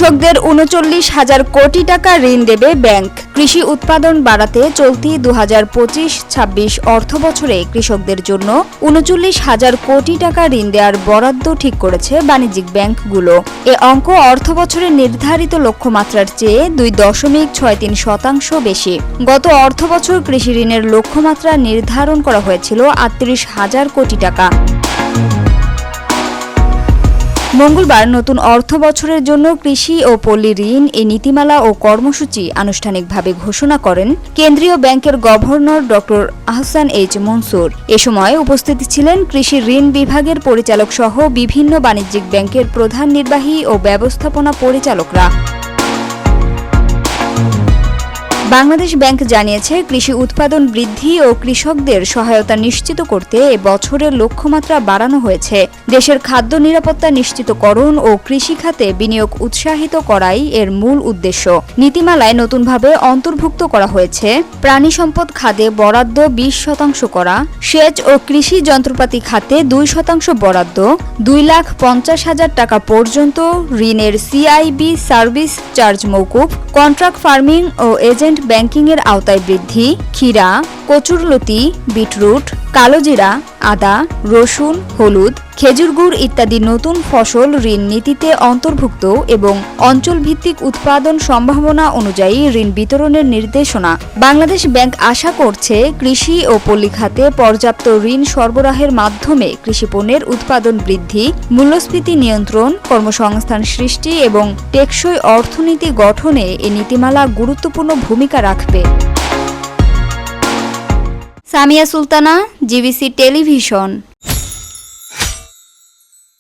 কৃষকদের ৩৯,০০০ কোটি টাকা ঋণ দেবে ব্যাংক। কৃষি উৎপাদন বাড়াতে চলতি ২০২৫-২৬ অর্থবছরে কৃষকদের জন্য ৩৯,০০০ কোটি টাকা ঋণ দেওয়ার বরাদ্দ ঠিক করেছে বাণিজ্যিক ব্যাংকগুলো। এ অঙ্ক অর্থবছরের নির্ধারিত লক্ষ্যমাত্রার চেয়ে ২.৬৩% বেশি। গত অর্থবছর কৃষি ঋণের লক্ষ্যমাত্রা নির্ধারণ করা হয়েছিল ৩৮,০০০ কোটি টাকা। মঙ্গলবার নতুন অর্থ বছরের জন্য কৃষি ও পল্লী ঋণ এ নীতিমালা ও কর্মসূচি আনুষ্ঠানিকভাবে ঘোষণা করেন কেন্দ্রীয় ব্যাংকের governor doctor Ahsan H Mansur. এ সময় উপস্থিত ছিলেন কৃষি ঋণ বিভাগের পরিচালক সহ বিভিন্ন বাণিজ্যিক ব্যাংকের প্রধান নির্বাহী ও ব্যবস্থাপনা পরিচালকরা। বাংলাদেশ ব্যাংক জানিয়েছে, কৃষি উৎপাদন বৃদ্ধি ও কৃষকদের সহায়তা নিশ্চিত করতে এ বছরের লক্ষ্যমাত্রা বাড়ানো হয়েছে। দেশের খাদ্য নিরাপত্তা নিশ্চিতকরণ ও কৃষি খাতে বিনিয়োগ উৎসাহিত করাই এর মূল উদ্দেশ্য। নীতিমালায় নতুনভাবে অন্তর্ভুক্ত করা হয়েছে প্রাণী সম্পদ খাতে বরাদ্দ 20% করা, সেচ ও কৃষি যন্ত্রপাতি খাতে 2% বরাদ্দ, 2,50,000 টাকা পর্যন্ত ঋণের সিআইবি সার্ভিস চার্জ মওকুফ, কন্ট্রাক্ট ফার্মিং ও এজেন্ট ব্যাংকিংয়ের আওতায় বৃদ্ধি, ক্ষীরা, কচুরলতি, বিটরুট, কালোজিরা, আদা, রসুন, হলুদ, খেজুর গুড় ইত্যাদি নতুন ফসল ঋণ নীতিতে অন্তর্ভুক্ত এবং অঞ্চলভিত্তিক উৎপাদন সম্ভাবনা অনুযায়ী ঋণ বিতরণের নির্দেশনা। বাংলাদেশ ব্যাংক আশা করছে, কৃষি ও পল্লী খাতে পর্যাপ্ত ঋণ সরবরাহের মাধ্যমে কৃষিপণ্যের উৎপাদন বৃদ্ধি, মূল্যস্ফীতি নিয়ন্ত্রণ, কর্মসংস্থান সৃষ্টি এবং টেকসই অর্থনীতি গঠনে এ নীতিমালা গুরুত্বপূর্ণ ভূমিকা রাখবে। Samia Sultana, GBC television.